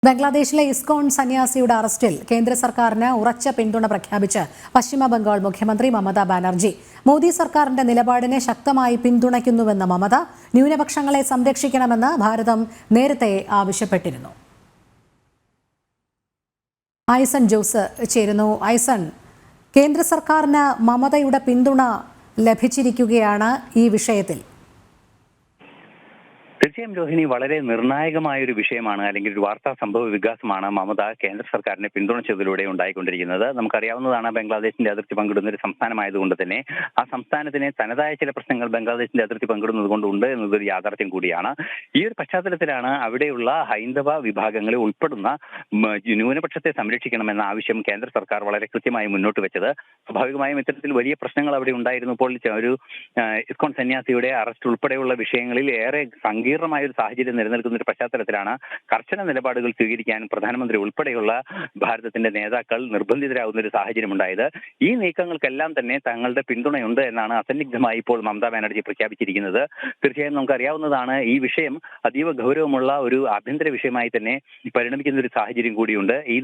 ബംഗ്ലാദേശിലെ ഇസ്കോൺ സന്യാസിയുടെ അറസ്റ്റിൽ കേന്ദ്ര സർക്കാരിന് ഉറച്ച പിന്തുണ പ്രഖ്യാപിച്ച് പശ്ചിമ ബംഗാൾ മുഖ്യമന്ത്രി മമതാ ബാനർജി. മോദി സർക്കാരിന്റെ നിലപാടിനെ ശക്തമായി പിന്തുണയ്ക്കുന്നുവെന്ന മമത, ന്യൂനപക്ഷങ്ങളെ സംരക്ഷിക്കണമെന്ന് ഭാരതം നേരത്തെ ആവശ്യപ്പെട്ടിരുന്നു. ഐസൺ ജോസ് ചേരുന്നു. ഐസൺ, കേന്ദ്ര സർക്കാരിന് മമതയുടെ പിന്തുണ ലഭിച്ചിരിക്കുകയാണ് ഈ വിഷയത്തിൽ. തീർച്ചയായും രോഹിണി, വളരെ നിർണായകമായ ഒരു വിഷയമാണ്, അല്ലെങ്കിൽ ഒരു വാർത്താ സംഭവ വികാസമാണ് മമത കേന്ദ്ര സർക്കാരിനെ പിന്തുണച്ചതിലൂടെ ഉണ്ടായിക്കൊണ്ടിരിക്കുന്നത്. നമുക്കറിയാവുന്നതാണ്, ബംഗ്ലാദേശിന്റെ അതിർത്തി പങ്കിടുന്ന ഒരു സംസ്ഥാനമായതുകൊണ്ട് തന്നെ ആ സംസ്ഥാനത്തിന് തനതായ ചില പ്രശ്നങ്ങൾ ബംഗ്ലാദേശിന്റെ അതിർത്തി പങ്കിടുന്നത് കൊണ്ടുണ്ട് എന്നതൊരു യാഥാർത്ഥ്യം കൂടിയാണ്. ഈ ഒരു പശ്ചാത്തലത്തിലാണ് അവിടെയുള്ള ഹൈന്ദവ വിഭാഗങ്ങളെ ഉൾപ്പെടുന്ന ന്യൂനപക്ഷത്തെ സംരക്ഷിക്കണമെന്ന ആവശ്യം കേന്ദ്ര സർക്കാർ വളരെ കൃത്യമായി മുന്നോട്ട് വെച്ചത്. സ്വാഭാവികമായും ഇത്തരത്തിൽ വലിയ പ്രശ്നങ്ങൾ അവിടെ ഉണ്ടായിരുന്നപ്പോൾ ഒരു ഇസ്കോൺ സന്യാസിയുടെ അറസ്റ്റ് ഉൾപ്പെടെയുള്ള വിഷയങ്ങളിൽ ഏറെ സങ്കീർണമായ ഒരു സാഹചര്യം നിലനിൽക്കുന്ന ഒരു പശ്ചാത്തലത്തിലാണ് കർശന നിലപാടുകൾ സ്വീകരിക്കാൻ പ്രധാനമന്ത്രി ഉൾപ്പെടെയുള്ള ഭാരതത്തിന്റെ നേതാക്കൾ നിർബന്ധിതരാകുന്ന ഒരു സാഹചര്യം ഉണ്ടായത്. ഈ നീക്കങ്ങൾക്കെല്ലാം തന്നെ തങ്ങളുടെ പിന്തുണയുണ്ട് എന്നാണ് അസന്നിഗ്ധമായി ഇപ്പോൾ മമതാ ബാനർജി പ്രഖ്യാപിച്ചിരിക്കുന്നത്. തീർച്ചയായും നമുക്കറിയാവുന്നതാണ്, ഈ വിഷയം അതീവ ഗൗരവമുള്ള ഒരു ആഭ്യന്തര വിഷയമായി തന്നെ പരിണമിക്കുന്ന ഒരു സാഹചര്യം കൂടിയുണ്ട്. ഈ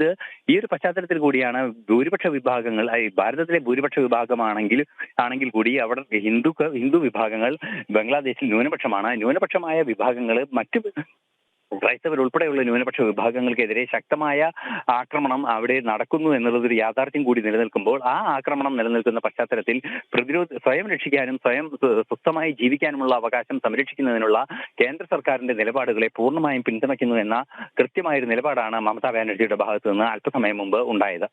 ഒരു പശ്ചാത്തലത്തിൽ കൂടിയാണ് ഭൂരിപക്ഷ വിഭാഗങ്ങൾ, ഭാരതത്തിലെ ഭൂരിപക്ഷ വിഭാഗമാണെങ്കിൽ കൂടി അവിടെ ഹിന്ദു വിഭാഗങ്ങൾ ബംഗ്ലാദേശിൽ ന്യൂനപക്ഷമാണ്. ന്യൂനപക്ഷമായ വിഭാഗങ്ങൾ മറ്റു ക്രൈസ്തവരുൾപ്പെടെയുള്ള ന്യൂനപക്ഷ വിഭാഗങ്ങൾക്കെതിരെ ശക്തമായ ആക്രമണം അവിടെ നടക്കുന്നു എന്നുള്ളതൊരു യാഥാർത്ഥ്യം കൂടി നിലനിൽക്കുമ്പോൾ, ആ ആക്രമണം നിലനിൽക്കുന്ന പശ്ചാത്തലത്തിൽ സ്വയം രക്ഷിക്കാനും സ്വയം സ്വസ്ഥമായി ജീവിക്കാനുമുള്ള അവകാശം സംരക്ഷിക്കുന്നതിനുള്ള കേന്ദ്ര സർക്കാരിന്റെ നിലപാടുകളെ പൂർണ്ണമായും പിന്തുണയ്ക്കുന്നു എന്ന കൃത്യമായൊരു നിലപാടാണ് മമതാ ബാനർജിയുടെ ഭാഗത്തു നിന്ന് അല്പസമയം മുമ്പ് ഉണ്ടായത്.